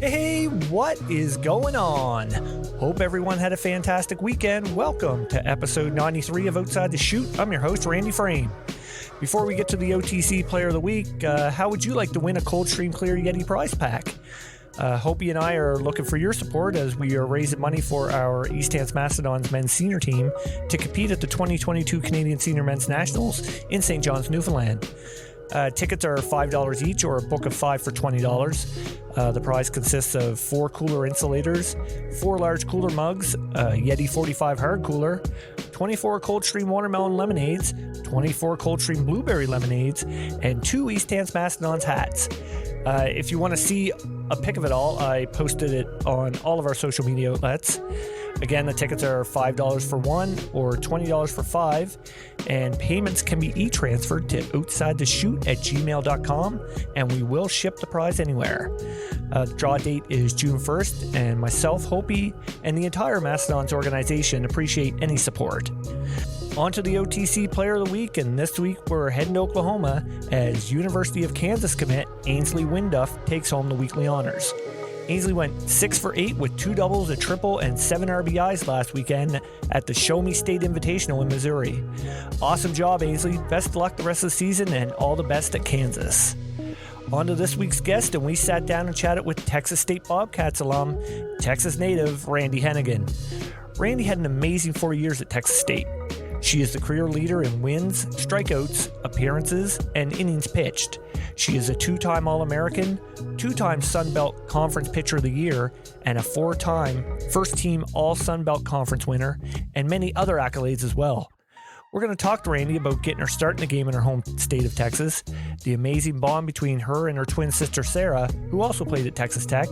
Hey, what is going on? Hope everyone had a fantastic weekend. Welcome to episode 93 of Outside the Chute. I'm your host, Randy Frame. Before we get to the OTC Player of the Week, how would you like to win a Coldstream Clear Yeti prize pack? Hopi and I are looking for your support as we are raising money for our East Hants Mastodons men's senior team to compete at the 2022 Canadian Senior Men's Nationals in St. John's, Newfoundland. Tickets are $5 each or a book of 5 for $20. The prize consists of 4 cooler insulators, 4 large cooler mugs, a Yeti 45 hard cooler, 24 Coldstream watermelon lemonades, 24 Coldstream blueberry lemonades, and 2 East Hants Mastodons hats. If you want to see a pic of it all, I posted it on all of our social media outlets. Again, the tickets are $5 for 1 or $20 for 5, and payments can be e-transferred to outsidethechute@gmail.com, and we will ship the prize anywhere. The draw date is June 1st, and myself, Hopi, and the entire Mastodons organization appreciate any support. On to the OTC Player of the Week, and this week we're heading to Oklahoma as University of Kansas commit Ainsley Winduff takes home the weekly honors. Ainsley went 6 for 8 with 2 doubles, a triple, and 7 RBIs last weekend at the Show Me State Invitational in Missouri. Awesome job, Ainsley. Best of luck the rest of the season, and all the best at Kansas. On to this week's guest, and we sat down and chatted with Texas State Bobcats alum, Texas native Randi Hennigan. Randi had an amazing 4 years at Texas State. She is the career leader in wins, strikeouts, appearances, and innings pitched. She is a 2-time All-American, 2-time Sun Belt Conference Pitcher of the Year, and a 4-time first-team All-Sun Belt Conference winner, and many other accolades as well. We're going to talk to Randi about getting her start in the game in her home state of Texas, the amazing bond between her and her twin sister Sara, who also played at Texas Tech,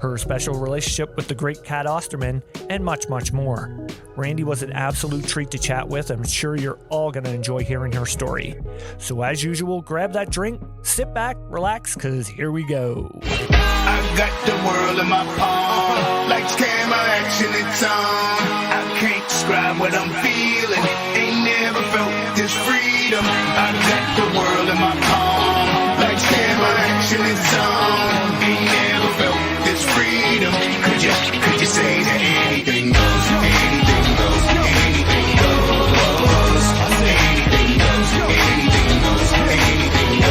her special relationship with the great Cat Osterman, and much, much more. Randi was an absolute treat to chat with. I'm sure you're all going to enjoy hearing her story. So as usual, grab that drink, sit back, relax, because here we go. I got the world in my palm, like camera action, it's on. I can't describe what I'm feeling, ain't never felt this freedom. I got the world in my palm, like camera action, it's on. Ain't never felt this freedom. Could you say that anything goes, anything goes, anything goes, anything goes, anything goes, anything goes.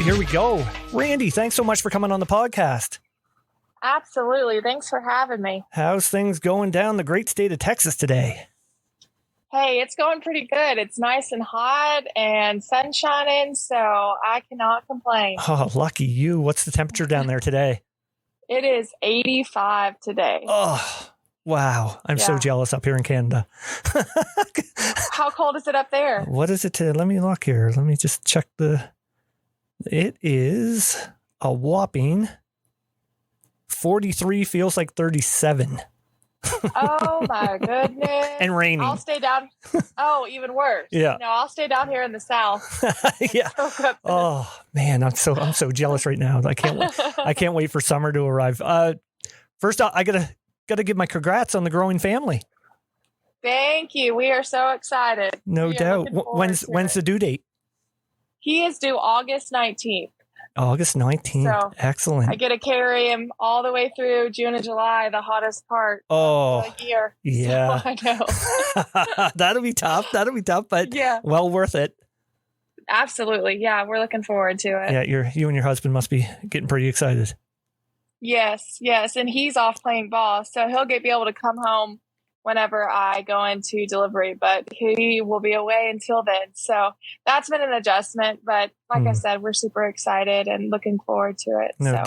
Here we go. Randi, thanks so much for coming on the podcast. Absolutely. Thanks for having me. How's things going down the great state of Texas today? Hey, it's going pretty good. It's nice and hot and sun shining, so I cannot complain. Oh, lucky you. What's the temperature down there today? It is 85 today. Oh, wow. I'm so jealous up here in Canada. How cold is it up there? What is it? Let me look here. Let me just check It is a whopping 43, feels like 37. Oh my goodness. And raining. I'll stay down. Oh, even worse. Yeah. No, I'll stay down here in the south. Yeah. Oh man, I'm so jealous right now. I can't wait for summer to arrive. First off, I gotta give my congrats on the growing family. Thank you. We are so excited. No doubt. When's the due date? He is due August 19th. August 19th. So excellent. I get to carry him all the way through June and July, the hottest part of the year. Yeah. So I know. That'll be tough, but well worth it. Absolutely. Yeah, we're looking forward to it. Yeah, you and your husband must be getting pretty excited. Yes. And he's off playing ball, so he'll be able to come home whenever I go into delivery, but he will be away until then. So that's been an adjustment, but like I said, we're super excited and looking forward to it. No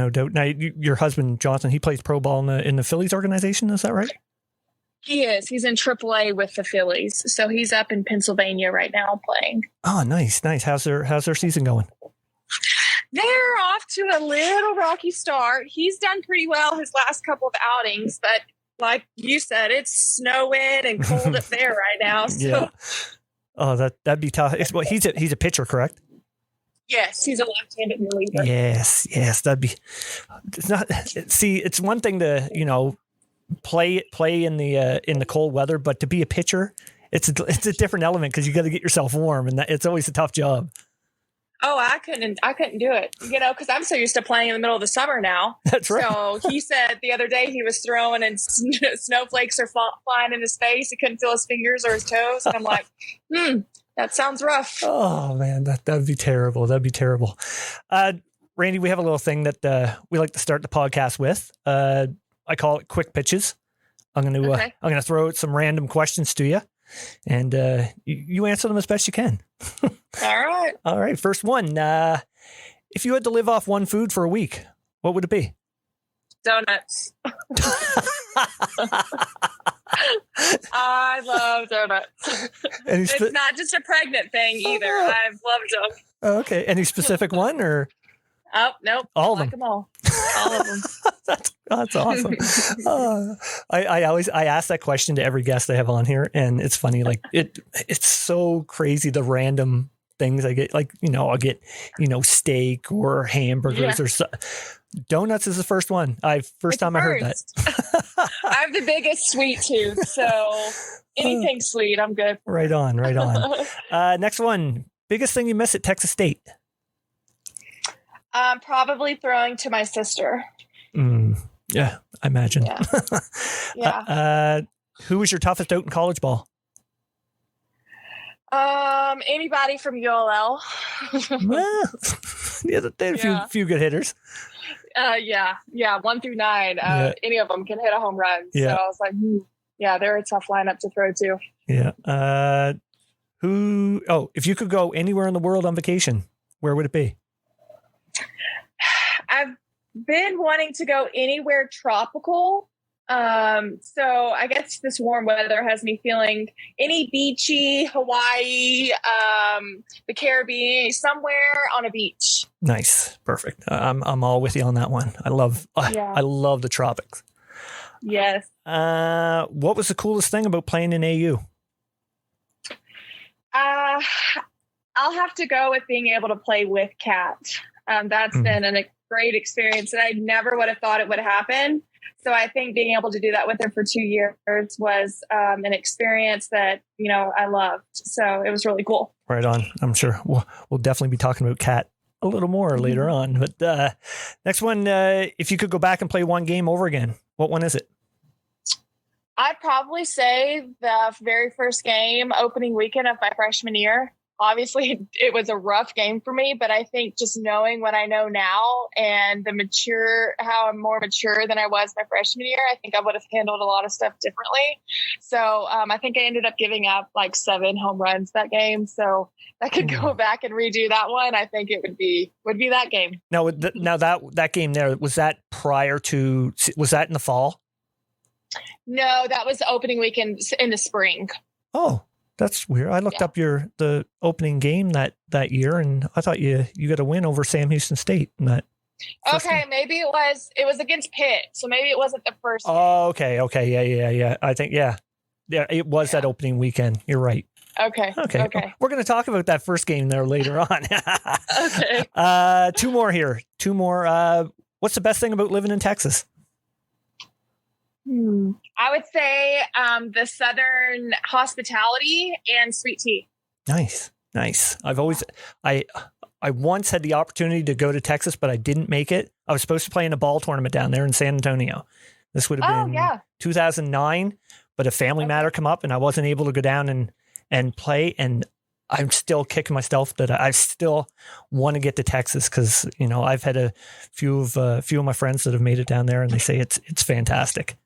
doubt. Now, your husband, Jonathan, he plays pro ball in the Phillies organization. Is that right? He is. He's in AAA with the Phillies. So he's up in Pennsylvania right now playing. Oh, nice. How's their season going? They're off to a little rocky start. He's done pretty well his last couple of outings, but like you said, it's snowing and cold up there right now. So. Yeah. Oh, that'd be tough. He's a pitcher, correct? Yes, he's a left-handed reliever. Yes, that'd be. It's not. See, it's one thing to play in the cold weather, but to be a pitcher, it's a different element because you got to get yourself warm, and it's always a tough job. Oh, I couldn't do it, because I'm so used to playing in the middle of the summer now. That's right. So he said the other day he was throwing and snowflakes are flying in his face. He couldn't feel his fingers or his toes. And I'm like, that sounds rough. Oh man, that'd be terrible. That'd be terrible. Randy, we have a little thing that we like to start the podcast with. I call it quick pitches. I'm gonna throw out some random questions to you, and you answer them as best you can. All right. First one. If you had to live off one food for a week, what would it be? Donuts. I love donuts. It's not just a pregnant thing either. I've loved them. Okay. Any specific one or? Oh, nope. All of them. All of them. That's awesome. I ask that question to every guest I have on here, and it's funny. Like it's so crazy the random things I get. Like I'll get steak or hamburgers or so. Donuts is the first one. First time I heard that. I have the biggest sweet tooth, so anything sweet, I'm good. Right on. Next one. Biggest thing you miss at Texas State? Probably throwing to my sister. Yeah, I imagine. Yeah. Who was your toughest out in college ball? Anybody from ULL. Well, they had a few good hitters. 1 through 9. Any of them can hit a home run. Yeah. So I was like, they're a tough lineup to throw to. Yeah. If you could go anywhere in the world on vacation, where would it be? I've been wanting to go anywhere tropical. So I guess this warm weather has me feeling any beachy, Hawaii, the Caribbean, somewhere on a beach. Nice. Perfect. I'm all with you on that one. I love the tropics. Yes. What was the coolest thing about playing in AU? I'll have to go with being able to play with Cat. That's been a great experience, and I never would have thought it would happen. So I think being able to do that with her for 2 years was an experience that, I loved. So it was really cool. Right on. I'm sure we'll definitely be talking about Cat a little more later on. But next one, if you could go back and play one game over again, what one is it? I'd probably say the very first game, opening weekend of my freshman year. Obviously, it was a rough game for me, but I think just knowing what I know now and how I'm more mature than I was my freshman year, I think I would have handled a lot of stuff differently. So I think I ended up giving up like 7 home runs that game. So I could go back and redo that one. I think it would be that game. Now that game there, was that was that in the fall? No, that was the opening weekend in the spring. Oh. That's weird. I looked up the opening game that year, and I thought you got a win over Sam Houston State in that. Okay, maybe it was against Pitt, so maybe it wasn't the first. Oh, okay, yeah. I think it was that opening weekend. You're right. Okay. We're going to talk about that first game there later on. Okay. 2 more here. 2 more. What's the best thing about living in Texas? I would say the Southern hospitality and sweet tea. Nice. I once had the opportunity to go to Texas, but I didn't make it. I was supposed to play in a ball tournament down there in San Antonio. This would have been 2009, but a family matter come up and I wasn't able to go down and play. And I'm still kicking myself that I still want to get to Texas because, I've had a few of my friends that have made it down there and they say it's fantastic.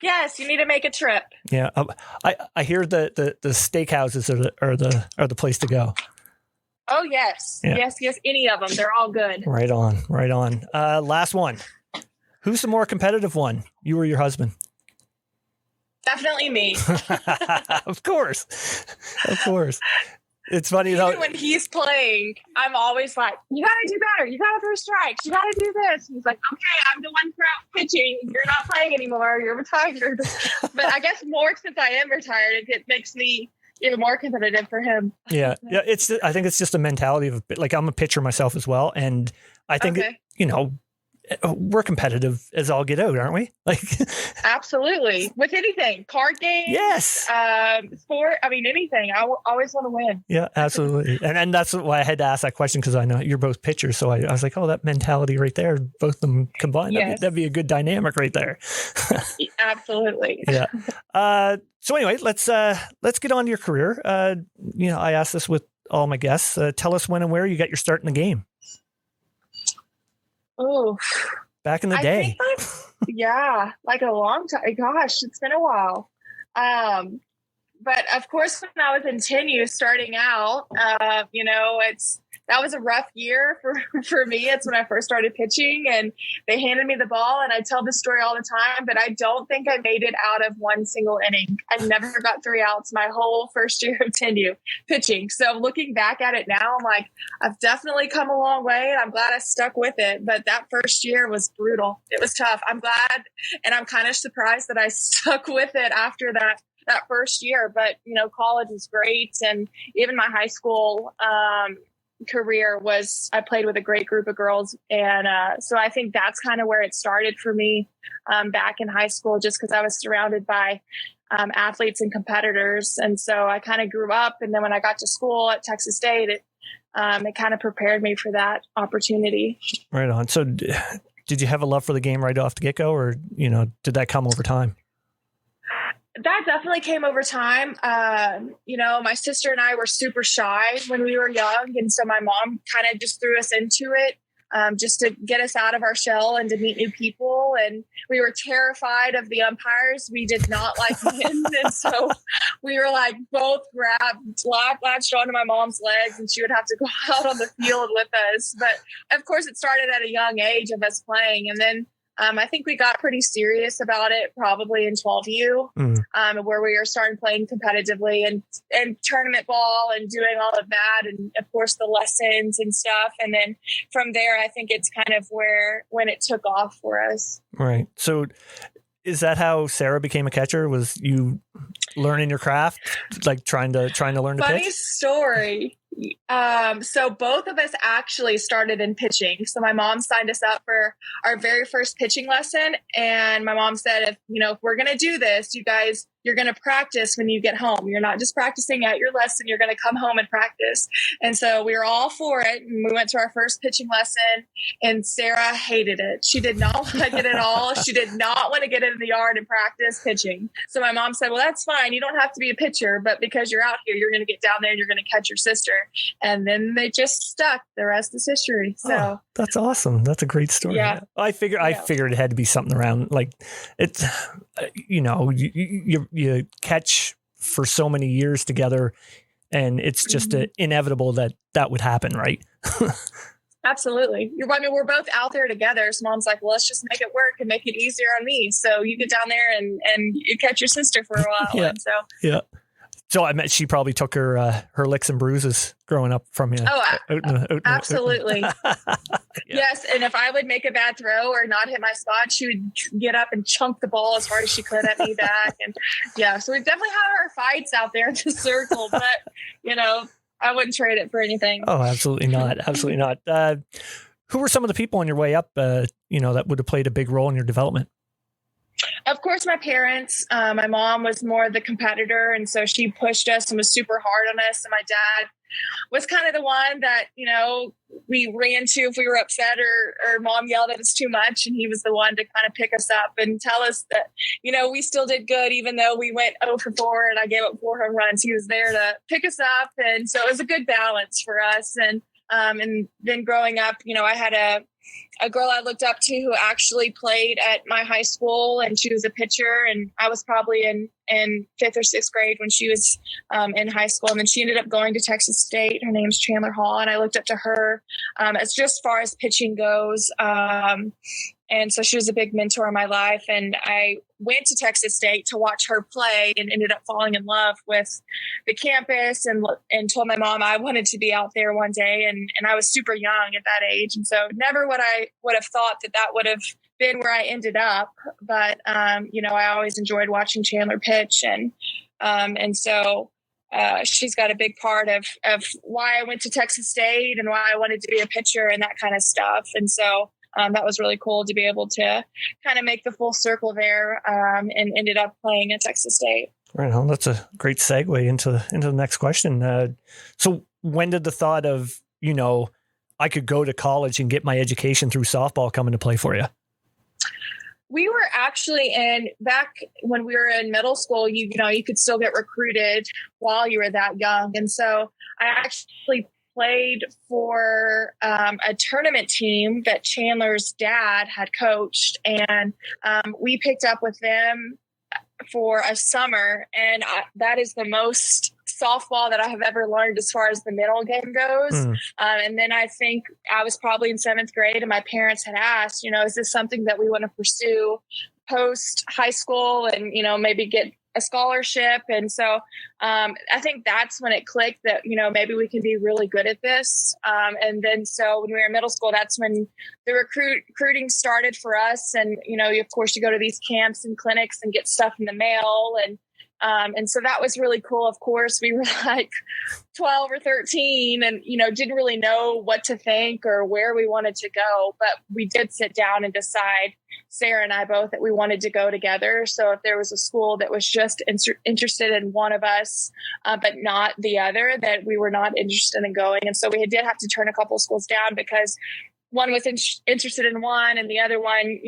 Yes, you need to make a trip. Yeah, I hear the steakhouses are the place to go. Oh yes, yes, any of them. They're all good. Right on. Last one. Who's the more competitive one? You or your husband? Definitely me. Of course. It's funny Even when he's playing, I'm always like, you gotta do better. You gotta throw strikes. You gotta do this. And he's like, okay, I'm the one pitching. You're not playing anymore. You're retired. But I guess more since I am retired, it makes me, even more competitive for him. Yeah. I think it's just a mentality of like, I'm a pitcher myself as well. And I think, we're competitive as all get out, aren't we? Like, absolutely. With anything, card games, yes, sport. I mean, anything. I always want to win. Yeah, absolutely. And that's why I had to ask that question, because I know you're both pitchers. So I was like, oh, that mentality right there, both of them combined, yes. that'd be a good dynamic right there. Absolutely. Yeah. So anyway, let's get on to your career. I asked this with all my guests. Tell us when and where you got your start in the game. Oh, back in the day. Like a long time. Gosh, it's been a while. But of course, when I was in 10U starting out, that was a rough year for me. It's when I first started pitching, and they handed me the ball, and I tell this story all the time, but I don't think I made it out of one single inning. I never got 3 outs my whole first year of 10U pitching. So looking back at it now, I'm like, I've definitely come a long way, and I'm glad I stuck with it. But that first year was brutal. It was tough. I'm glad, and I'm kind of surprised that I stuck with it after that first year. But, college was great. And even my high school career I played with a great group of girls. And so I think that's kind of where it started for me back in high school, just because I was surrounded by athletes and competitors. And so I kind of grew up. And then when I got to school at Texas State, it kind of prepared me for that opportunity. Right on. So did you have a love for the game right off the get-go, or, did that come over time? That definitely came over time. My sister and I were super shy when we were young. And so my mom kind of just threw us into it just to get us out of our shell and to meet new people. And we were terrified of the umpires. We did not like men. And so we were like both latched onto my mom's legs, and she would have to go out on the field with us. But of course, it started at a young age of us playing. And then I think we got pretty serious about it probably in 12U, where we were starting playing competitively and tournament ball and doing all of that. And of course the lessons and stuff. And then from there, I think it's kind of when it took off for us. Right. So is that how Sara became a catcher? Was you learning your craft, like trying to learn to pitch? Funny story. So both of us actually started in pitching. So my mom signed us up for our very first pitching lesson. And my mom said, if we're going to do this, you guys, you're going to practice when you get home. You're not just practicing at your lesson. You're going to come home and practice. And so we were all for it. And we went to our first pitching lesson, and Sara hated it. She did not like it at all. She did not want to get in the yard and practice pitching. So my mom said, well, that's fine. You don't have to be a pitcher, but because you're out here, you're going to get down there and you're going to catch your sister. And then they just stuck. The rest is history. So that's awesome. That's a great story. Yeah. I figured it had to be something around like it's, you catch for so many years together, and it's just inevitable that would happen. Right. Absolutely. We're both out there together. So mom's like, well, let's just make it work and make it easier on me. So you get down there and you catch your sister for a while. Yeah. And so I bet she probably took her licks and bruises growing up from you. Oh, absolutely. Yes. And if I would make a bad throw or not hit my spot, she would get up and chunk the ball as hard as she could at me back. And so we definitely have our fights out there in the circle, but I wouldn't trade it for anything. Oh, absolutely not. Absolutely not. Who were some of the people on your way up, that would have played a big role in your development? Of course, my parents. My mom was more the competitor, and so she pushed us and was super hard on us. And my dad was kind of the one that, we ran to if we were upset or mom yelled at us too much. And he was the one to kind of pick us up and tell us that, we still did good, even though we went 0 for 4 and I gave up 4 home runs. He was there to pick us up. And so it was a good balance for us. And then growing up, I had a girl I looked up to who actually played at my high school, and she was a pitcher, and I was probably in 5th or 6th grade when she was in high school. And then she ended up going to Texas State. Her name's Chandler Hall. And I looked up to her as just far as pitching goes. And so she was a big mentor in my life. And I went to Texas State to watch her play and ended up falling in love with the campus and told my mom I wanted to be out there one day. And I was super young at that age. And so never would have thought that would have been where I ended up. But, I always enjoyed watching Chandler pitch. And so she's got a big part of why I went to Texas State and why I wanted to be a pitcher and that kind of stuff. And so that was really cool to be able to kind of make the full circle there, and ended up playing at Texas State. Right on. That's a great segue into the next question. So when did the thought of, I could go to college and get my education through softball come into play for you? We were actually back when we were in middle school, you could still get recruited while you were that young. And so I actually played for a tournament team that Chandler's dad had coached. And we picked up with them for a summer. And that is the most softball that I have ever learned as far as the middle game goes. And then I think I was probably in 7th grade and my parents had asked, is this something that we want to pursue post high school and, maybe get a scholarship. And so I think that's when it clicked that, maybe we can be really good at this. And then so when we were in middle school, that's when the recruiting started for us. And, of course, you go to these camps and clinics and get stuff in the mail. And so that was really cool. Of course, we were like 12 or 13 and, didn't really know what to think or where we wanted to go. But we did sit down and decide, Sara and I both, that we wanted to go together. So if there was a school that was just interested in one of us, but not the other, that we were not interested in going. And so we did have to turn a couple of schools down because one was interested in one and the other one,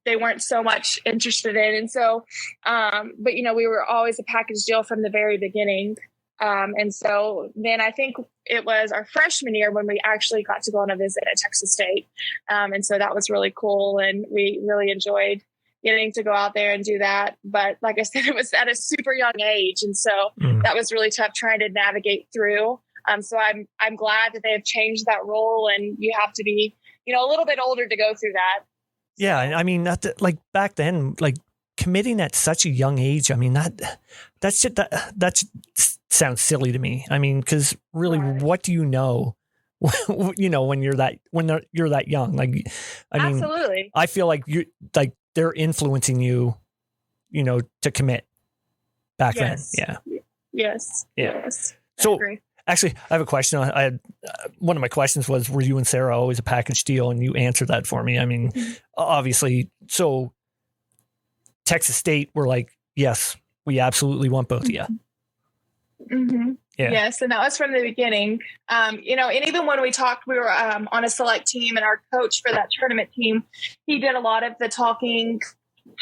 they weren't so much interested in. And so, but, we were always a package deal from the very beginning. And so then I think it was our freshman year when we actually got to go on a visit at Texas State. And so that was really cool. And we really enjoyed getting to go out there and do that. But like I said, it was at a super young age. And so that was really tough trying to navigate through. So I'm glad that they have changed that role and you have to be, a little bit older to go through that. Yeah. I mean, like back then, like committing at such a young age. I mean, that sounds silly to me. I mean, cause really what do you know, when you're that young? Like, I mean, absolutely. I feel like they're influencing you, to commit back then. Yeah. Yes. Yeah. Yes. So actually I have a question. One of my questions was, were you and Sara always a package deal? And you answered that for me. I mean, obviously, so Texas State were like, yes, we absolutely want both of you. Mm-hmm. Yeah. Yes. And that was from the beginning. And even when we talked, we were on a select team and our coach for that tournament team, he did a lot of the talking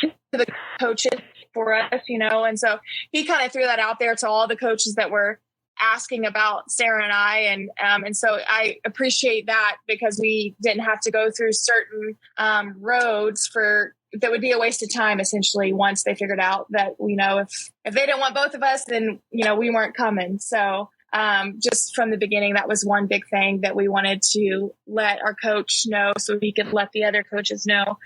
to the coaches for us, and so he kind of threw that out there to all the coaches that were asking about Sara and I. And so I appreciate that because we didn't have to go through certain roads that would be a waste of time, essentially, once they figured out that, if they didn't want both of us, then, we weren't coming. So just from the beginning, that was one big thing that we wanted to let our coach know so he could let the other coaches know.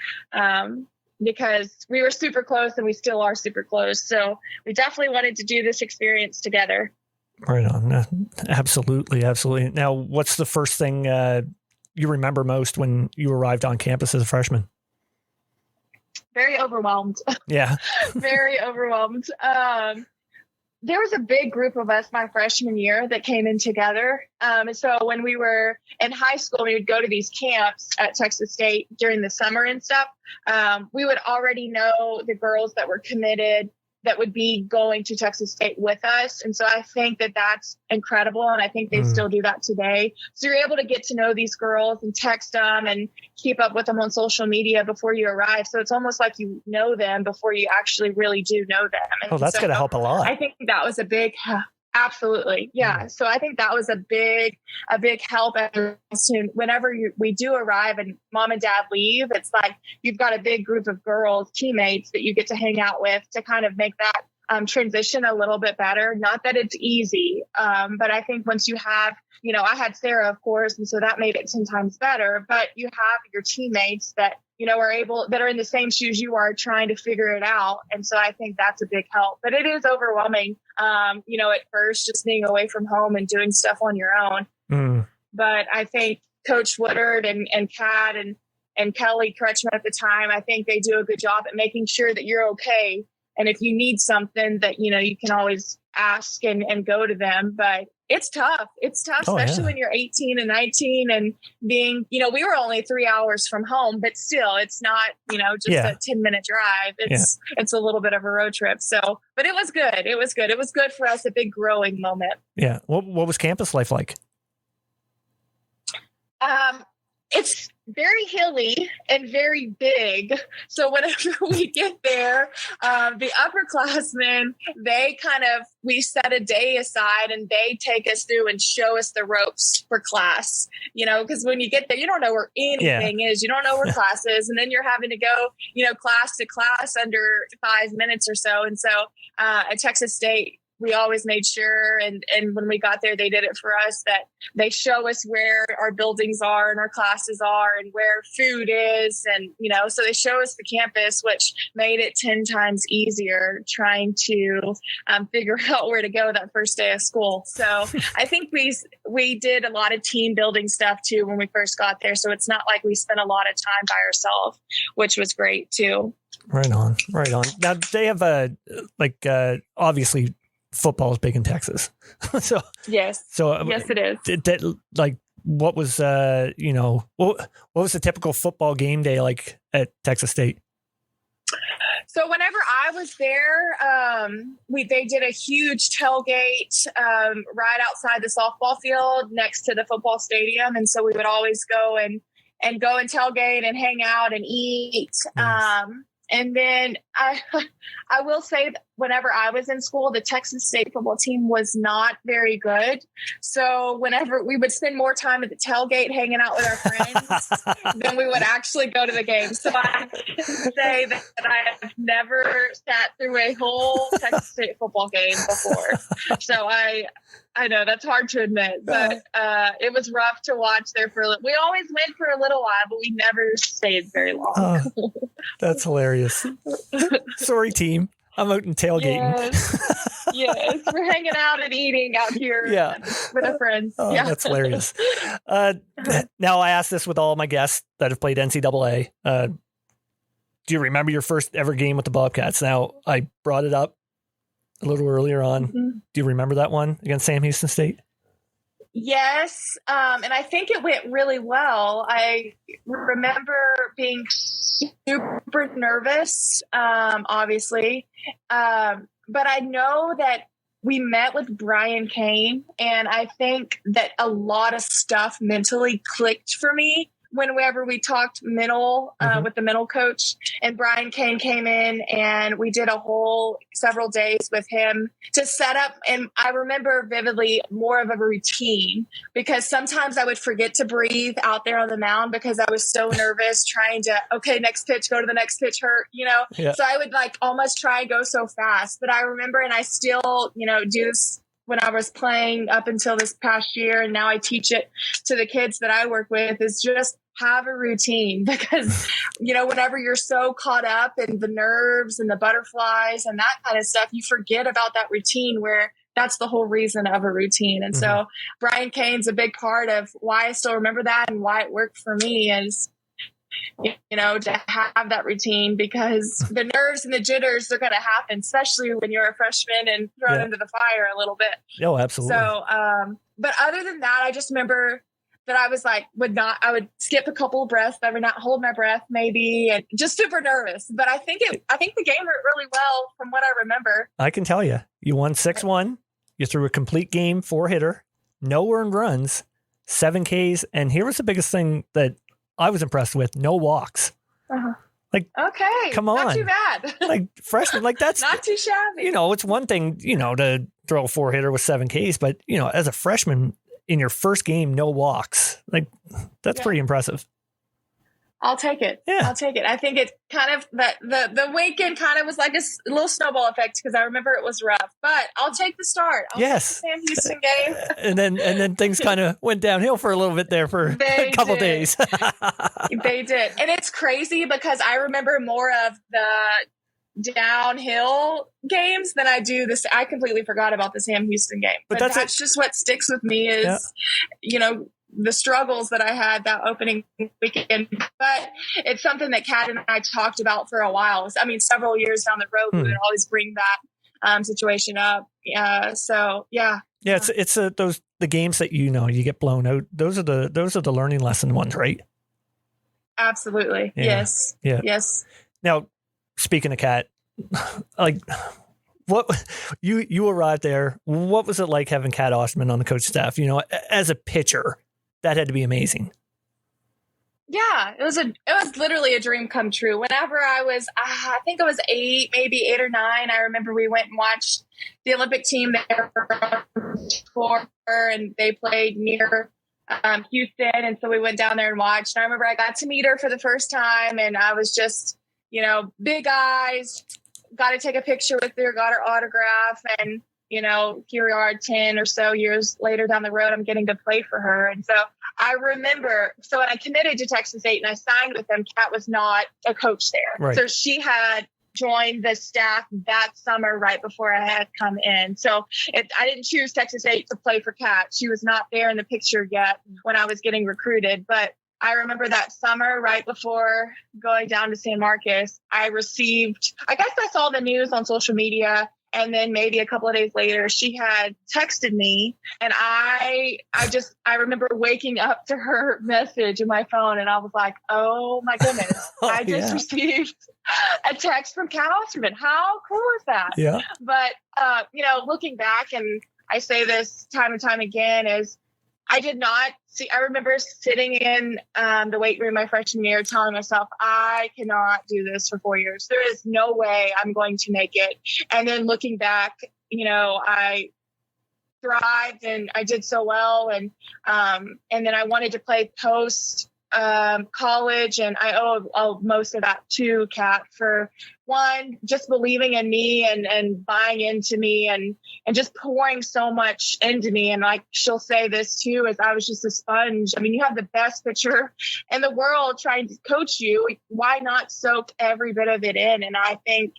Because we were super close and we still are super close. So we definitely wanted to do this experience together. Right on. Absolutely. Absolutely. Now, what's the first thing you remember most when you arrived on campus as a freshman? Very overwhelmed. Yeah. Very overwhelmed. There was a big group of us my freshman year that came in together. And so when we were in high school, we would go to these camps at Texas State during the summer and stuff. We would already know the girls that were committed that would be going to Texas State with us. And so I think that that's incredible. And I think they still do that today. So you're able to get to know these girls and text them and keep up with them on social media before you arrive. So it's almost like you know them before you actually really do know them. And that's going to help a lot. I think that was a big, absolutely. Yeah. So I think that was a big help. Whenever we do arrive and mom and dad leave, it's like you've got a big group of girls, teammates that you get to hang out with to kind of make that transition a little bit better. Not that it's easy, but I think once you have, I had Sara, of course, and so that made it 10 times better. But you have your teammates that that are in the same shoes you are, trying to figure it out. And so I think that's a big help. But it is overwhelming, at first, just being away from home and doing stuff on your own. But I think Coach Woodard and Cat and Kelly Kretschmann at the time, I think they do a good job at making sure that you're okay And if you need something that, you can always ask and go to them. But it's tough. It's tough, especially when you're 18 and 19 and being, we were only 3 hours from home, but still it's not, just a 10-minute drive. It's a little bit of a road trip. So, but it was good. It was good. It was good for us, a big growing moment. Yeah. What was campus life like? It's very hilly and very big. So whenever we get there, the upperclassmen, we set a day aside and they take us through and show us the ropes for class, because when you get there, you don't know where anything is. You don't know where class is. And then you're having to go, class to class under 5 minutes or so. And so at Texas State, we always made sure, and when we got there, they did it for us, that they show us where our buildings are and our classes are and where food is. And, so they show us the campus, which made it 10 times easier trying to figure out where to go that first day of school. So I think we did a lot of team building stuff too when we first got there. So it's not like we spent a lot of time by ourselves, which was great too. Right on. Now they have obviously football is big in Texas. Yes, it is. What was what was the typical football game day like at Texas State? So whenever I was there, they did a huge tailgate right outside the softball field next to the football stadium, and so we would always go and tailgate and hang out and eat. Nice. And then I will say that whenever I was in school, the Texas State football team was not very good. So whenever we would spend more time at the tailgate hanging out with our friends than we would actually go to the game. So I can say that I have never sat through a whole Texas State football game before. So I know that's hard to admit, but it was rough to watch there we always went for a little while, but we never stayed very long. That's hilarious. Sorry, team. I'm out in tailgating. Yes. We're hanging out and eating out here with our friends. That's hilarious. Now, I ask this with all my guests that have played NCAA. Do you remember your first ever game with the Bobcats? Now, I brought it up a little earlier on. Mm-hmm. Do you remember that one against Sam Houston State? Yes. And I think it went really well. I remember being super nervous, obviously. But I know that we met with Brian Kane, and I think that a lot of stuff mentally clicked for me whenever we talked mental with the mental coach, and Brian Kane came in and we did several days with him to set up. And I remember vividly more of a routine, because sometimes I would forget to breathe out there on the mound because I was so nervous trying to, next pitch, go to the next pitch, hurt, So I would almost try and go so fast. But I remember, and I still, do this when I was playing up until this past year, and now I teach it to the kids that I work with, is just have a routine, because, whenever you're so caught up in the nerves and the butterflies and that kind of stuff, you forget about that routine, where that's the whole reason of a routine. And so Brian Kane's a big part of why I still remember that and why it worked for me, is, to have that routine, because the nerves and the jitters are going to happen, especially when you're a freshman and thrown into the fire a little bit. Oh, absolutely. So, but other than that, I just remember that I was I would skip a couple of breaths. I would not hold my breath maybe, and just super nervous. But I think the game went really well from what I remember. I can tell you, you won 6-1. You threw a complete game 4-hitter, no earned runs, 7 Ks. And here was the biggest thing that I was impressed with: no walks. Come on, not too bad. Freshman, that's not too shabby. It's one thing, to throw a 4-hitter with 7 Ks, but as a freshman in your first game, no walks. That's pretty impressive. I'll take it. Yeah. I'll take it. I think it's kind of the weekend kind of was like a little snowball effect, because I remember it was rough, but I'll take the start. I'll take the Sam Houston game. and then things kind of went downhill for a little bit there for a couple days. They did. And it's crazy, because I remember more of the downhill games than I do this. I completely forgot about the Sam Houston game, but that's just what sticks with me is, the struggles that I had that opening weekend, but it's something that Kat and I talked about for a while. I mean, several years down the road, we would always bring that situation up. So yeah. Yeah, it's the games that you get blown out. Those are the learning lesson ones, right? Absolutely. Yeah. Yes. Yeah. Yes. Now, speaking of Cat, like what you arrived there, what was it like having Cat Osterman on the coach staff? As a pitcher, that had to be amazing. Yeah, it was literally a dream come true. Whenever I was, I think I was 8, maybe 8 or 9. I remember we went and watched the Olympic team there for, and they played near Houston, and so we went down there and watched. And I remember I got to meet her for the first time, and I was just, big eyes. Got to take a picture with her, got her autograph, and here we are 10 or so years later down the road, I'm getting to play for her. And so I remember, when I committed to Texas State and I signed with them, Kat was not a coach there. Right. So she had joined the staff that summer right before I had come in. So I didn't choose Texas State to play for Kat. She was not there in the picture yet when I was getting recruited. But I remember that summer right before going down to San Marcos, I saw the news on social media. And then maybe a couple of days later, she had texted me, and I remember waking up to her message in my phone, and I was like, "Oh my goodness, I just received a text from Cat Osterman. How cool is that?" Yeah. But looking back, and I say this time and time again, is I did not see. I remember sitting in the weight room my freshman year, telling myself, I cannot do this for 4 years. There is no way I'm going to make it. And then looking back, I thrived and I did so well. And then I wanted to play post college, and I owe most of that to Kat for one, just believing in me and buying into me and just pouring so much into me. And like she'll say this too, is I was just a sponge. I mean, you have the best pitcher in the world trying to coach you. Why not soak every bit of it in? And I think,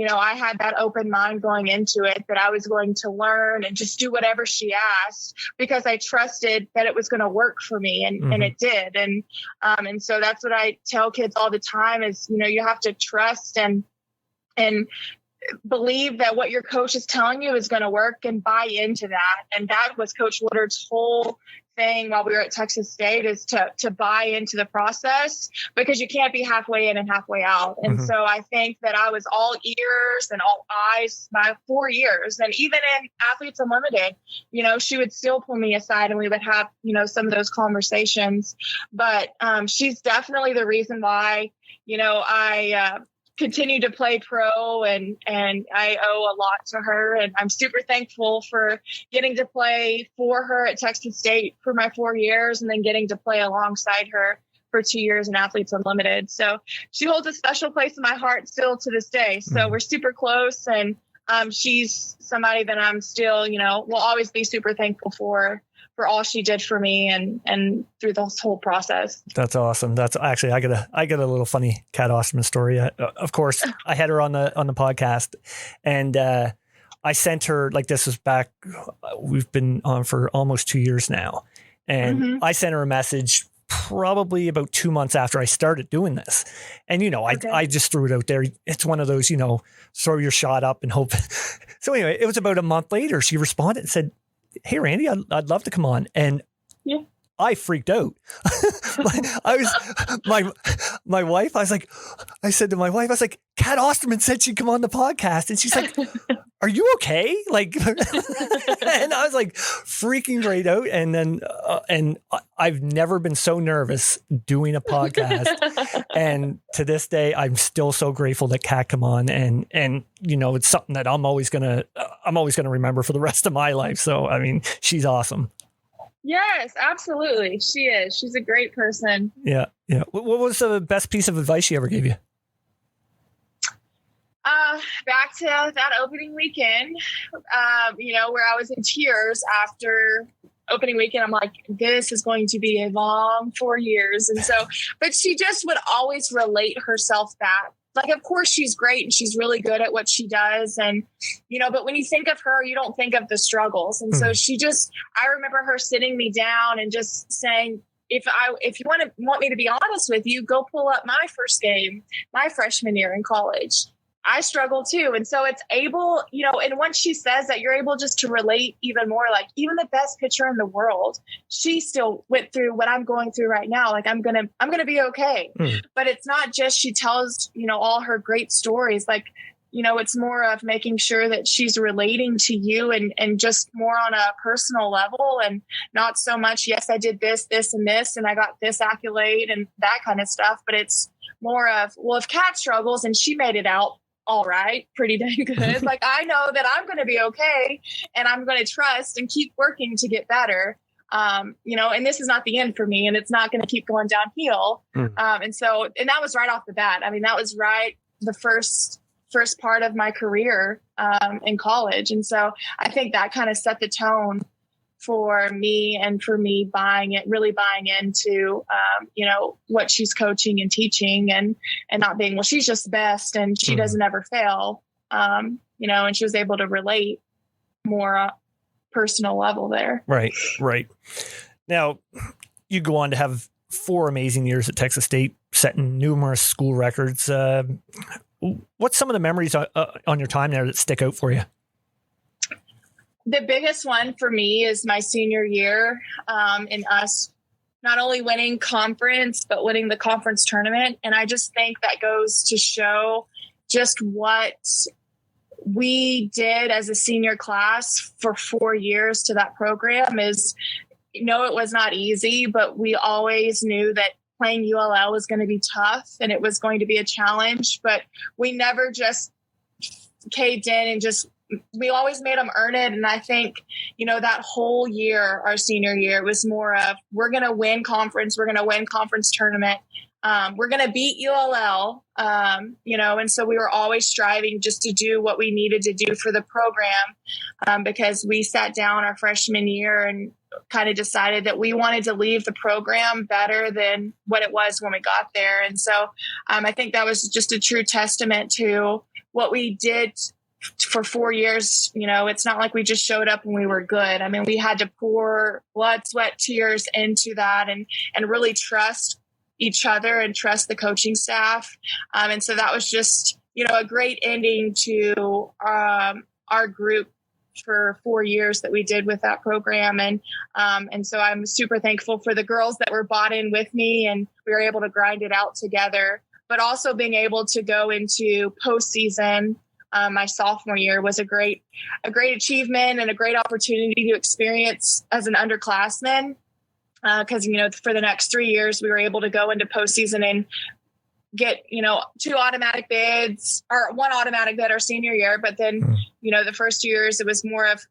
I had that open mind going into it, that I was going to learn and just do whatever she asked, because I trusted that it was going to work for me, and it did. And so that's what I tell kids all the time is, you have to trust and believe that what your coach is telling you is going to work, and buy into that. And that was Coach Woodard's whole thing while we were at Texas State, is to buy into the process, because you can't be halfway in and halfway out. And so I think that I was all ears and all eyes my 4 years. And even in Athletes Unlimited, she would still pull me aside and we would have, some of those conversations. But she's definitely the reason why, I continue to play pro, and I owe a lot to her, and I'm super thankful for getting to play for her at Texas State for my 4 years, and then getting to play alongside her for 2 years in Athletes Unlimited. So she holds a special place in my heart still to this day. So we're super close, and she's somebody that I'm still, will always be super thankful for all she did for me and through this whole process. That's awesome. That's actually, I got a little funny Cat Osterman story. Of course, I had her on the podcast, and I sent her, like, this was back, we've been on for almost 2 years now. And I sent her a message probably about 2 months after I started doing this. And, I just threw it out there. It's one of those, throw your shot up and hope. So anyway, it was about a month later, she responded and said, "Hey, Randy, I'd love to come on." And I freaked out. My wife, I said to my wife, I was like, "Cat Osterman said she'd come on the podcast." And she's like, "Are you okay?" Like, and I was like freaking right out. And then, and I've never been so nervous doing a podcast. And to this day, I'm still so grateful that Cat come on, and it's something that I'm always gonna remember for the rest of my life. So, I mean, she's awesome. Yes, absolutely. She is. She's a great person. Yeah. Yeah. What was the best piece of advice she ever gave you? Back to that opening weekend, where I was in tears after opening weekend. I'm like, this is going to be a long 4 years. And so, but she just would always relate herself back like, of course she's great and she's really good at what she does. And, but when you think of her, you don't think of the struggles. And so I remember her sitting me down and just saying, if you want me to be honest with you, go pull up my first game, my freshman year in college. I struggle too. And so it's able, and once she says that, you're able just to relate even more. Like, even the best pitcher in the world, she still went through what I'm going through right now. Like, I'm going to be okay. But it's not just, she tells, all her great stories. Like, it's more of making sure that she's relating to you and just more on a personal level, and not so much, yes, I did this, and this, and I got this accolade and that kind of stuff. But it's more of, well, if Cat struggles and she made it out all right, pretty dang good. Like, I know that I'm going to be okay, and I'm going to trust and keep working to get better. And this is not the end for me, and it's not going to keep going downhill. And that was right off the bat. I mean, that was right the first part of my career in college. And so I think that kind of set the tone for me, and for me really buying into, what she's coaching and teaching, and not being, well, she's just the best and she doesn't ever fail. And she was able to relate more personal level there. Right. Now, you go on to have 4 amazing years at Texas State, setting numerous school records. What's some of the memories on your time there that stick out for you? The biggest one for me is my senior year, in us not only winning conference, but winning the conference tournament. And I just think that goes to show just what we did as a senior class for 4 years to that program. Is, it was not easy, but we always knew that playing ULL was going to be tough and it was going to be a challenge, but we never just caved in, and we always made them earn it. And I think, that whole year, our senior year, was more of, we're going to win conference. We're going to win conference tournament. We're going to beat ULL, and so we were always striving just to do what we needed to do for the program, because we sat down our freshman year and kind of decided that we wanted to leave the program better than what it was when we got there. And so I think that was just a true testament to what we did for 4 years. It's not like we just showed up and we were good. I mean, we had to pour blood, sweat, tears into that, and really trust each other and trust the coaching staff. And so that was just, a great ending to our group for 4 years that we did with that program. And so I'm super thankful for the girls that were bought in with me, and we were able to grind it out together. But also being able to go into postseason my sophomore year was a great achievement and a great opportunity to experience as an underclassman. Because, for the next 3 years, we were able to go into postseason and get, 2 automatic bids, or 1 automatic bid our senior year. But then, the first 2 years, it was more of,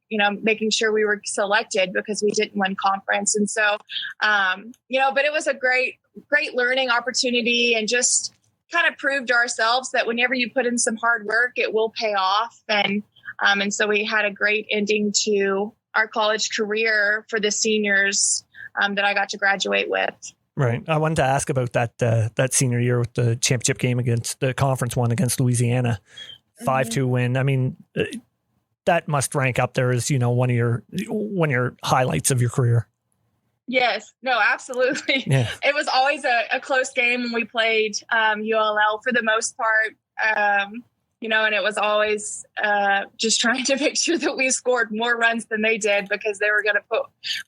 making sure we were selected because we didn't win conference. And so, but it was a great learning opportunity, and just kind of proved to ourselves that whenever you put in some hard work, it will pay off. And so we had a great ending to our college career for the seniors that I got to graduate with. Right. I wanted to ask about that senior year with the championship game against the conference one against Louisiana, 5-2 win. I mean, that must rank up there as, one of your highlights of your career. Yes, no, absolutely. Yeah. It was always a close game when we played ULL for the most part, and it was always just trying to make sure that we scored more runs than they did, because they were going to put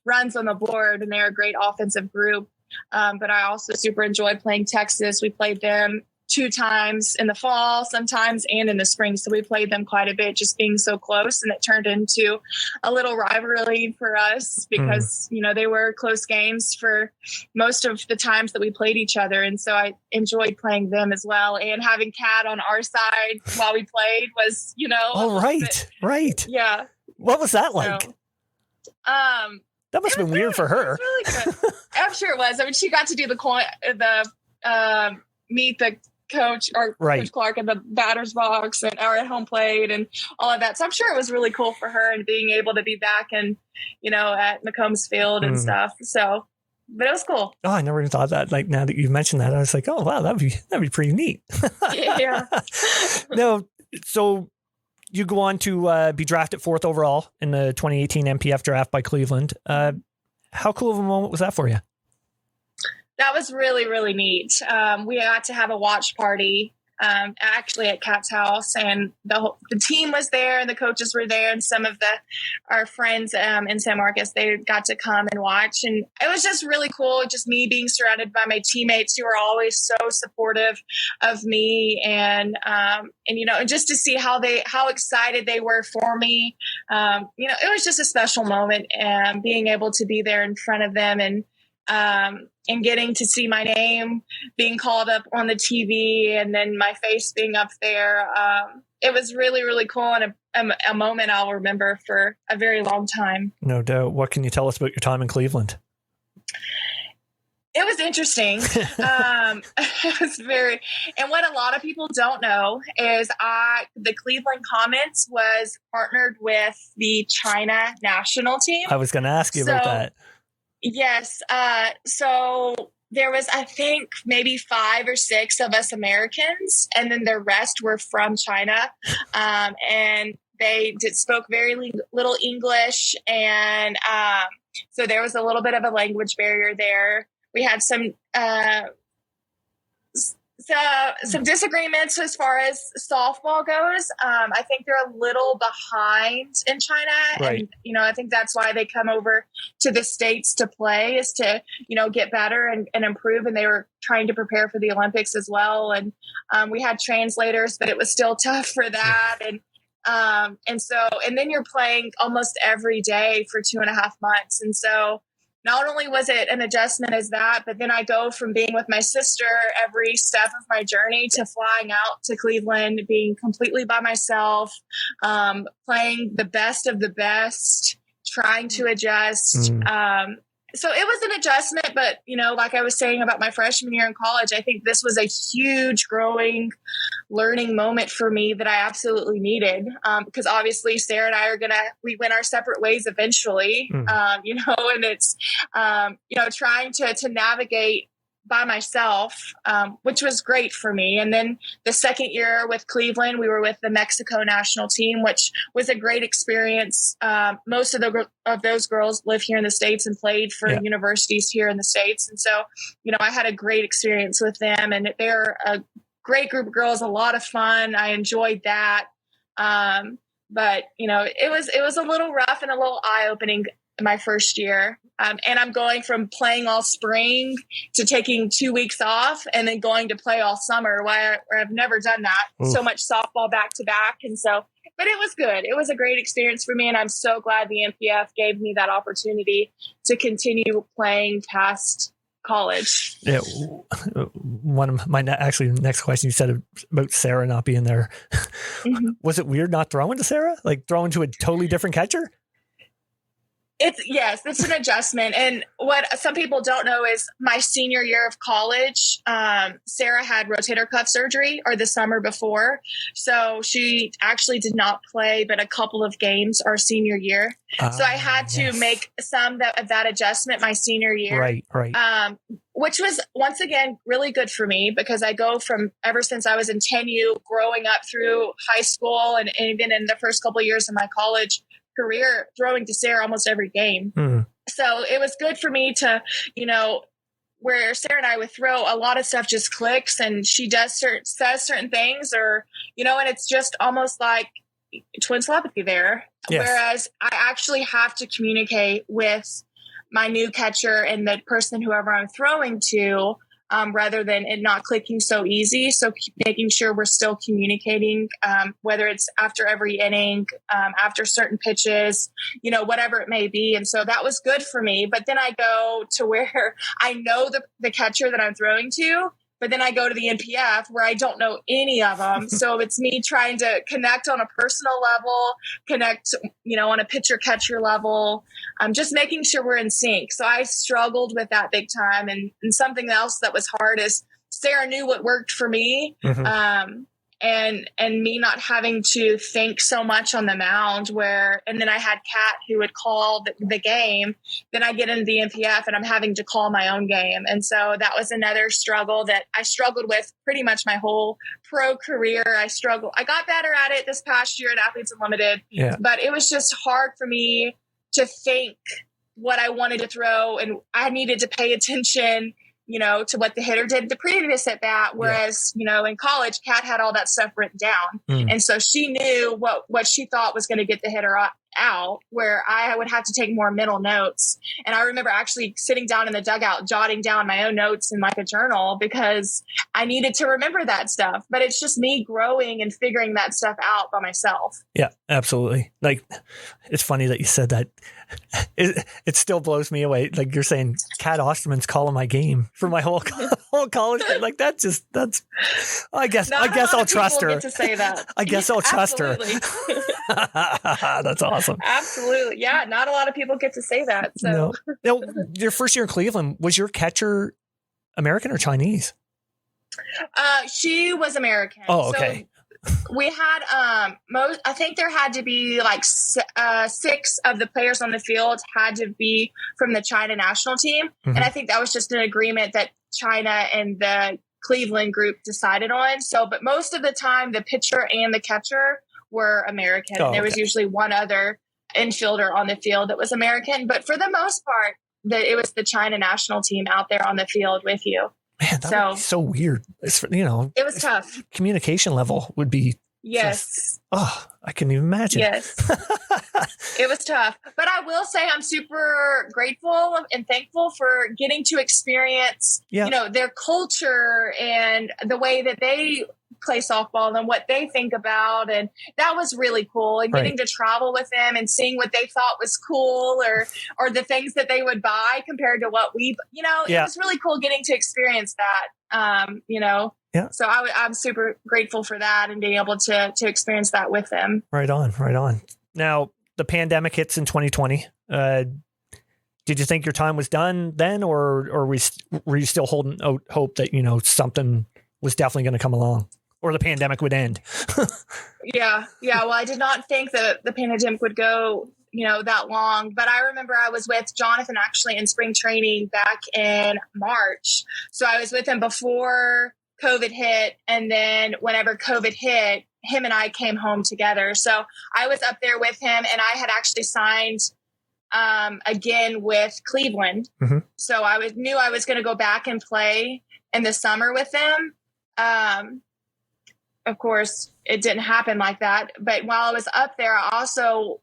runs on the board, and they're a great offensive group. But I also super enjoyed playing Texas. We played them 2 times in the fall, sometimes, and in the spring. So we played them quite a bit, just being so close. And it turned into a little rivalry for us because, they were close games for most of the times that we played each other. And so I enjoyed playing them as well. And having Cat on our side while we played was, Oh, right. Yeah. What was that like? So, that must have been weird for her. It was really good. I'm sure it was. I mean, she got to do meet the coach or Coach Clark in the batter's box or at home plate and all of that. So I'm sure it was really cool for her, and being able to be back and, at McCombs Field and stuff. So but it was cool. Oh, I never even thought that. Like now that you mentioned that, I was like, oh wow, that'd be pretty neat. Yeah. No, so you go on to be drafted 4th overall in the 2018 MPF draft by Cleveland. How cool of a moment was that for you? That was really, really neat. We got to have a watch party actually at Cat's house, and the team was there, and the coaches were there, and some of our friends in San Marcos, they got to come and watch, and it was just really cool. Just me being surrounded by my teammates who are always so supportive of me, and just to see how excited they were for me. It was just a special moment, and being able to be there in front of them, and getting to see my name being called up on the TV, and then my face being up there. It was really, really cool, and a moment I'll remember for a very long time. No doubt. What can you tell us about your time in Cleveland? It was interesting. It was and what a lot of people don't know is the Cleveland Comets was partnered with the China national team. I was going to ask you about that. Yes. So there was, I think, maybe 5 or 6 of us Americans, and then the rest were from China. And they spoke very little English. And so there was a little bit of a language barrier there. We had some disagreements as far as softball goes. I think they're a little behind in China. Right. And, I think that's why they come over to the States to play, is to, get better and improve. And they were trying to prepare for the Olympics as well. And we had translators, but it was still tough for that. And then you're playing almost every day for 2.5 months. And so not only was it an adjustment as that, but then I go from being with my sister every step of my journey to flying out to Cleveland, being completely by myself, playing the best of the best, trying to adjust. So it was an adjustment, but, like I was saying about my freshman year in college, I think this was a huge growing, learning moment for me that I absolutely needed. Because obviously Sara and I we went our separate ways eventually, and it's, trying to navigate by myself, which was great for me. And then the second year with Cleveland, we were with the Mexico national team, which was a great experience. Most of those girls live here in the States and played for universities here in the States. And so, I had a great experience with them, and they're a great group of girls, a lot of fun. I enjoyed that. But it was a little rough and a little eye-opening my first year. And I'm going from playing all spring to taking 2 weeks off and then going to play all summer, where I've never done that. So much softball back to back. And so, but it was good. It was a great experience for me. And I'm so glad the MPF gave me that opportunity to continue playing past college. Yeah. One of my next question, you said about Sara not being there. Was it weird not throwing to Sara? Like throwing to a totally different catcher? It's an adjustment. And what some people don't know is my senior year of college, Sara had rotator cuff surgery the summer before. So she actually did not play but a couple of games our senior year. So I had to make some of that adjustment my senior year. Right. Which was, once again, really good for me, because I go from, ever since I was in 10U, growing up through high school and even in the first couple of years of my college career, throwing to Sara almost every game. So it was good for me to, where Sara and I would throw, a lot of stuff just clicks, and she says certain things, or, and it's just almost like twin telepathy there. Yes. Whereas I actually have to communicate with my new catcher and the person, whoever I'm throwing to, rather than it not clicking so easy. So making sure we're still communicating, whether it's after every inning, after certain pitches, whatever it may be. And so that was good for me. But then I go to where I know the catcher that I'm throwing to, but then I go to the NPF where I don't know any of them. So it's me trying to connect on a personal level, connect, on a pitcher catcher level, just making sure we're in sync. So I struggled with that big time. And something else that was hard is Sara knew what worked for me. and me not having to think so much on the mound and then I had Cat who would call the game. Then I get into the NPF and I'm having to call my own game. And so that was another struggle that I struggled with pretty much my whole pro career. I got better at it this past year at Athletes Unlimited, but it was just hard for me to think what I wanted to throw, and I needed to pay attention, to what the hitter did the previous at bat. Whereas, in college, Kat had all that stuff written down. And so she knew what she thought was going to get the hitter out, where I would have to take more mental notes. And I remember actually sitting down in the dugout, jotting down my own notes in like a journal, because I needed to remember that stuff. But it's just me growing and figuring that stuff out by myself. Yeah, absolutely. Like, it's funny that you said that. It still blows me away. Like, you're saying Cat Osterman's calling my game for my whole college. Like, that's I guess I'll trust her. Get to say that. I guess I'll trust her. That's awesome. Absolutely. Yeah. Not a lot of people get to say that. So no. Your first year in Cleveland, was your catcher American or Chinese? She was American. Oh, okay. So we had I think there had to be like 6 of the players on the field had to be from the China national team. And I think that was just an agreement that China and the Cleveland group decided on. So, but most of the time the pitcher and the catcher were American. And there was usually one other infielder on the field that was American. But for the most part, it was the China national team out there on the field with you. Man, that would be so weird. It was tough. Communication level would be. Yes. I couldn't even imagine. Yes. It was tough. But I will say I'm super grateful and thankful for getting to experience, their culture and the way that they play softball and what they think about. And that was really cool. And getting to travel with them and seeing what they thought was cool or the things that they would buy compared to what it was really cool getting to experience that, Yeah. So I'm super grateful for that and being able to experience that with them. Right on. Now, the pandemic hits in 2020. Did you think your time was done then, or were you still holding out hope that, something was definitely going to come along or the pandemic would end? Yeah. Well, I did not think that the pandemic would go, that long. But I remember I was with Jonathan actually in spring training back in March. So I was with him before COVID hit. And then whenever COVID hit, him and I came home together. So I was up there with him, and I had actually signed again with Cleveland. So I knew I was going to go back and play in the summer with them. Of course, it didn't happen like that. But while I was up there, I also,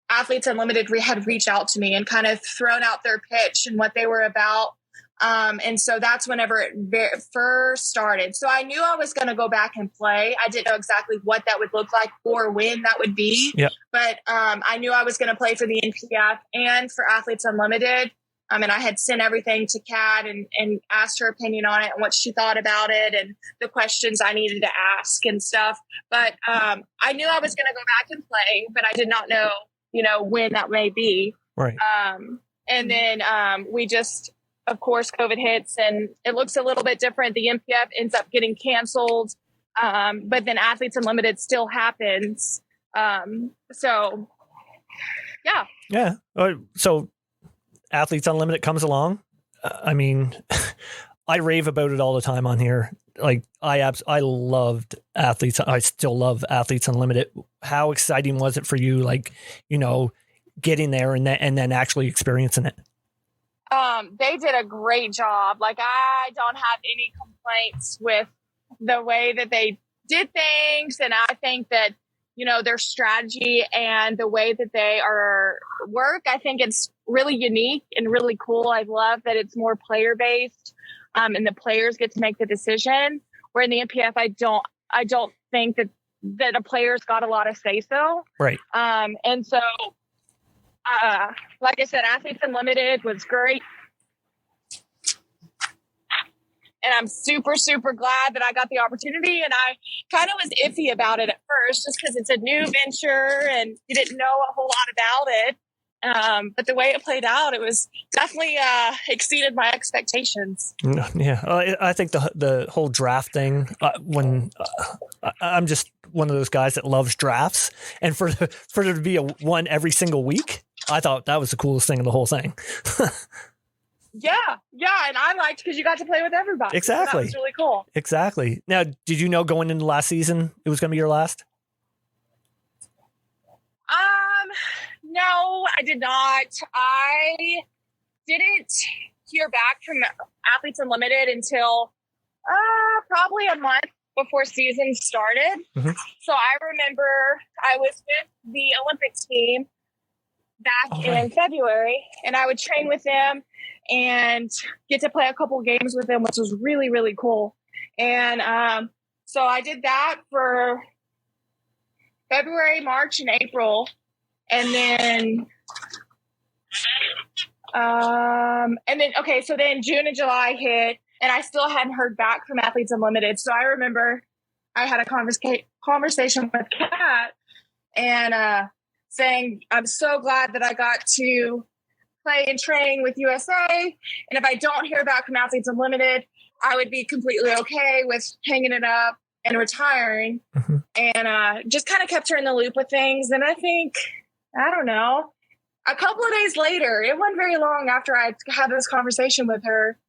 Athletes Unlimited had reached out to me and kind of thrown out their pitch and what they were about. And so that's whenever it first started. So I knew I was going to go back and play. I didn't know exactly what that would look like or when that would be. Yep. But I knew I was going to play for the NPF and for Athletes Unlimited. And I had sent everything to Kat and asked her opinion on it and what she thought about it and the questions I needed to ask and stuff. But I knew I was going to go back and play, but I did not know, when that may be. Right. And then we just, of course, COVID hits and it looks a little bit different. The NPF ends up getting canceled, but then Athletes Unlimited still happens. So, yeah. Yeah. So Athletes Unlimited comes along. I rave about it all the time on here. Like I loved Athletes. I still love Athletes Unlimited. How exciting was it for you? Like, getting there and then actually experiencing it. They did a great job. Like, I don't have any complaints with the way that they did things. And I think that, their strategy and the way that they work, I think it's really unique and really cool. I love that it's more player based, and the players get to make the decision. Where in the NPF, I don't think that a player's got a lot of say so. Right. And so, like I said, Athletes Unlimited was great. And I'm super, super glad that I got the opportunity. And I kind of was iffy about it at first, just because it's a new venture and you didn't know a whole lot about it. But the way it played out, it was definitely exceeded my expectations. Yeah, I think the whole draft thing. I'm just one of those guys that loves drafts, and for there to be one every single week, I thought that was the coolest thing of the whole thing. Yeah, and I liked because you got to play with everybody. Exactly, So that was really cool. Exactly. Now, did you know going into last season it was going to be your last? No, I did not. I didn't hear back from Athletes Unlimited until probably a month before season started. Mm-hmm. So I remember I was with the Olympics team back in February, and I would train with them and get to play a couple games with them, which was really, really cool. And so I did that for February, March, and April. And then, so then June and July hit, and I still hadn't heard back from Athletes Unlimited. So I remember I had a conversation with Cat and saying, I'm so glad that I got to play and train with USA. And if I don't hear back from Athletes Unlimited, I would be completely okay with hanging it up and retiring. Mm-hmm. And just kind of kept her in the loop with things. And I think, I don't know, a couple of days later, it wasn't very long after I had this conversation with her,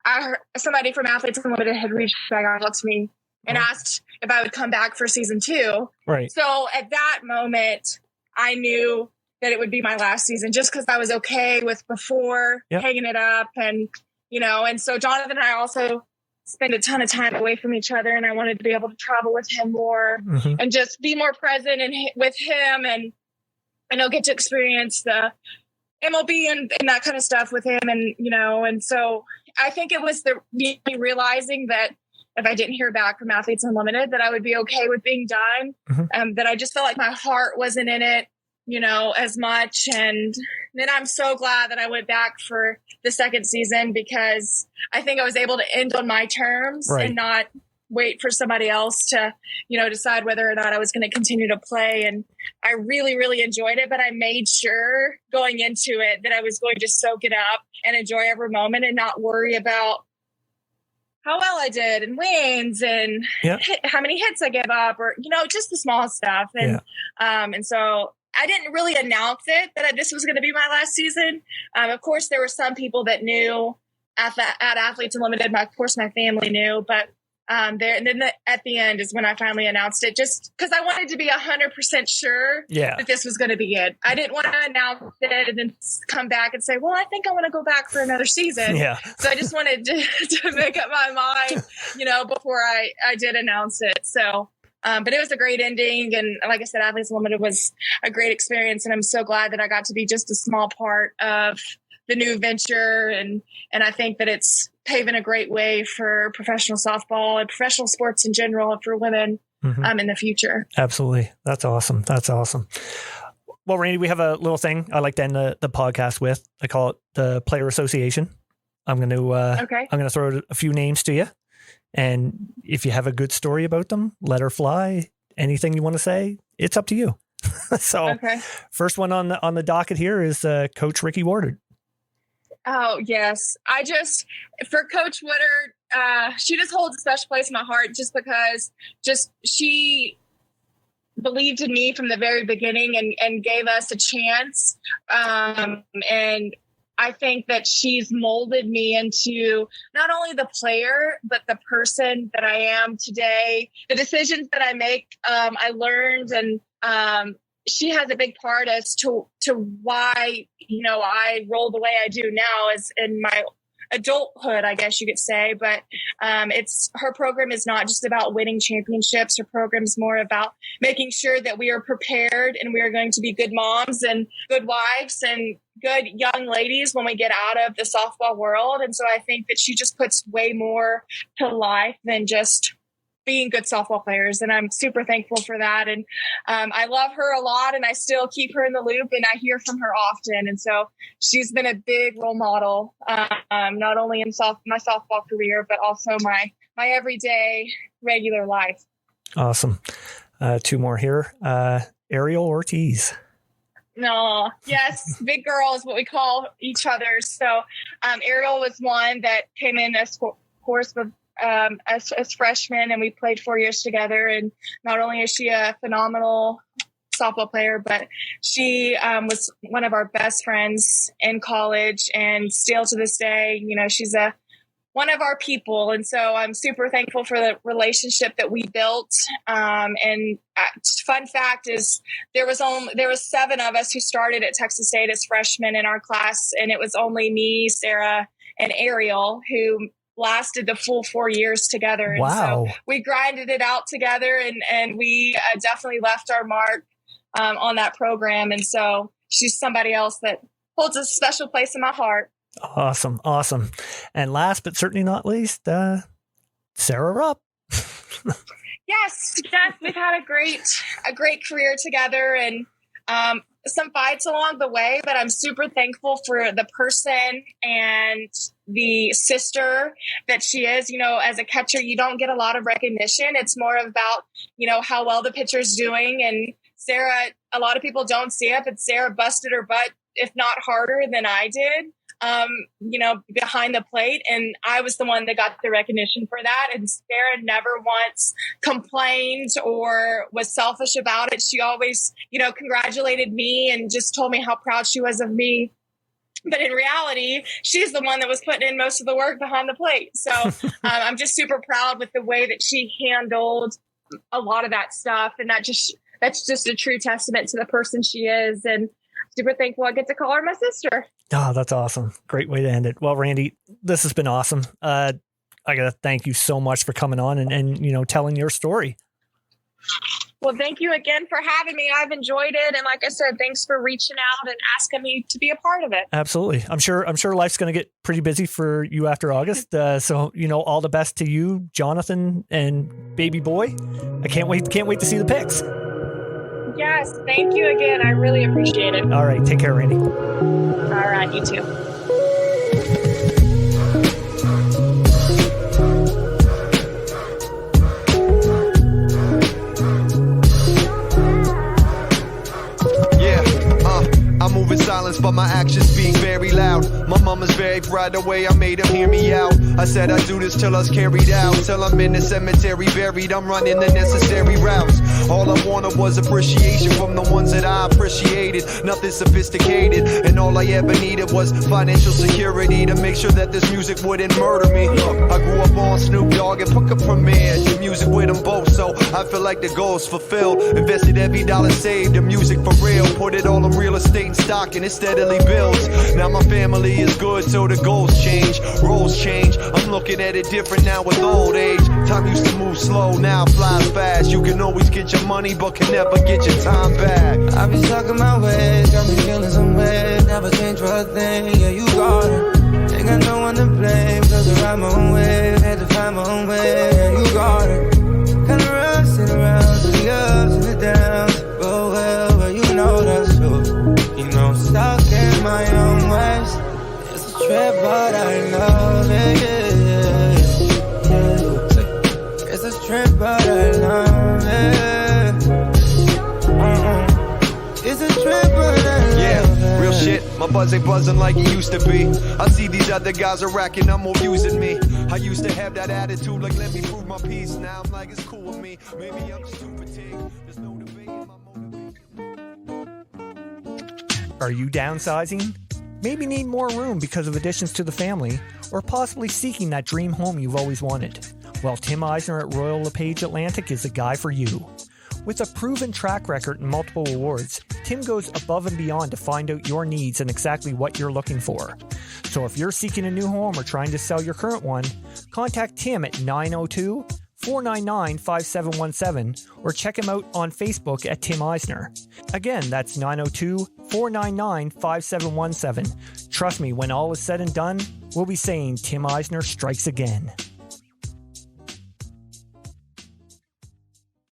I heard somebody from Athletes Unlimited had reached back out to me and asked if I would come back for season 2. Right. So at that moment, I knew that it would be my last season just because I was okay with before hanging it up. And, and so Jonathan and I also spend a ton of time away from each other, and I wanted to be able to travel with him more and just be more present with him and, get to experience the MLB and that kind of stuff with him. And, and so I think it was me realizing that if I didn't hear back from Athletes Unlimited, that I would be okay with being done. That I just felt like my heart wasn't in it, as much. And then I'm so glad that I went back for the second season because I think I was able to end on my terms and not wait for somebody else to, decide whether or not I was going to continue to play. And I really, really enjoyed it, but I made sure going into it that I was going to soak it up and enjoy every moment and not worry about how well I did and wins and how many hits I gave up or, just the small stuff. And, and so I didn't really announce it that this was going to be my last season. Of course, there were some people that knew at Athletes Unlimited. Of course, my family knew, but and then at the end is when I finally announced it, just because I wanted to be 100% sure that this was going to be it. I didn't want to announce it and then come back and say, well, I think I want to go back for another season. So I just wanted to make up my mind, before I did announce it. So, but it was a great ending. And like I said, Athletes Unlimited was a great experience. And I'm so glad that I got to be just a small part of the new venture. And I think that it's paving a great way for professional softball and professional sports in general and for women in the future. Absolutely. That's awesome. That's awesome. Well, Randy, we have a little thing I like to end the podcast with. I call it the Player Association. I'm going to throw a few names to you. And if you have a good story about them, let her fly. Anything you want to say, it's up to you. So first one on the docket here is Coach Ricky Wardard. Oh, yes. For Coach Woodard, she just holds a special place in my heart just because she believed in me from the very beginning and gave us a chance. And I think that she's molded me into not only the player, but the person that I am today. The decisions that I make, I learned, and she has a big part as to why, I roll the way I do now as in my adulthood, I guess you could say. But her program is not just about winning championships. Her program is more about making sure that we are prepared and we are going to be good moms and good wives and good young ladies when we get out of the softball world. And so I think that she just puts way more to life than just being good softball players. And I'm super thankful for that. And I love her a lot, and I still keep her in the loop, and I hear from her often. And so she's been a big role model, not only in my softball career, but also my everyday regular life. Awesome. Two more here. Ariel Ortiz. No, yes, big girl is what we call each other. So Ariel was one that came in as course with as freshmen, and we played 4 years together. And not only is she a phenomenal softball player, but she was one of our best friends in college, and still to this day, you know, she's one of our people. And so I'm super thankful for the relationship that we built. And fun fact is there was 7 of us who started at Texas State as freshmen in our class. And it was only me, Sara, and Ariel who lasted the full 4 years together. And wow. So we grinded it out together, and we definitely left our mark on that program. And so she's somebody else that holds a special place in my heart. Awesome. And last but certainly not least, Sara Rupp. Yes, we've had a great career together, and some fights along the way, but I'm super thankful for the person and the sister that she is. You know, as a catcher, you don't get a lot of recognition. It's more about, you know, how well the pitcher's doing. And Sara, a lot of people don't see it, but Sara busted her butt, if not harder than I did, you know, behind the plate. And I was the one that got the recognition for that. And Sara never once complained or was selfish about it. She always, you know, congratulated me and just told me how proud she was of me. But in reality, she's the one that was putting in most of the work behind the plate. So I'm just super proud with the way that she handled a lot of that stuff. And that's just a true testament to the person she is. And super thankful I get to call her my sister. Oh, that's awesome. Great way to end it. Well, Randi, this has been awesome. I got to thank you so much for coming on and, you know, telling your story. Well, thank you again for having me. I've enjoyed it. And like I said, thanks for reaching out and asking me to be a part of it. Absolutely. I'm sure life's going to get pretty busy for you after August. So, you know, all the best to you, Jonathan and baby boy. I can't wait to see the pics. Yes, thank you again. I really appreciate it. All right, take care, Randi. All right, you too. I move in silence, but my actions speak very loud. My mama's very proud the way I made her hear me out. I said I do this till us carried out, till I'm in the cemetery buried. I'm running the necessary routes. All I wanted was appreciation from the ones that I appreciated. Nothing sophisticated, and all I ever needed was financial security to make sure that this music wouldn't murder me. I grew up on Snoop Dogg and Puka Premier, did music with them both, so I feel like the goal's fulfilled. Invested every dollar saved in music for real, put it all in real estate and stock, and it steadily builds. Now my family is good, so the goals change, roles change. I'm looking at it different now with old age. Time used to move slow, now flies fast. You can always get your money, but can never get your time back. I be stuck in my ways, got me feeling some ways. Never change for a thing, yeah, you got it. Ain't got no one to blame, cause I ride my own way. Had to find my own way, yeah, you got it. Kinda rusting around through the ups and the downs. Go well, you know that's true. You know I'm stuck in my own ways. It's a trip, but I love it, yeah. It's a trip, but I love it. It's a trip, but I love it. Real shit, my buzz ain't buzzing like it used to be. I see these other guys are racking up more views than me. I used to have that attitude like let me prove my piece. Now I'm like it's cool with me. Maybe I'm just too fatigued. There's no debate in my motivation. Are you downsizing? Maybe need more room because of additions to the family, or possibly seeking that dream home you've always wanted? Well, Tim Eisner at Royal LePage Atlantic is the guy for you. With a proven track record and multiple awards, Tim goes above and beyond to find out your needs and exactly what you're looking for. So if you're seeking a new home or trying to sell your current one, contact Tim at 902-499-5717 or check him out on Facebook at Tim Eisner. Again, that's 902-499-5717. Trust me, when all is said and done, we'll be saying Tim Eisner strikes again.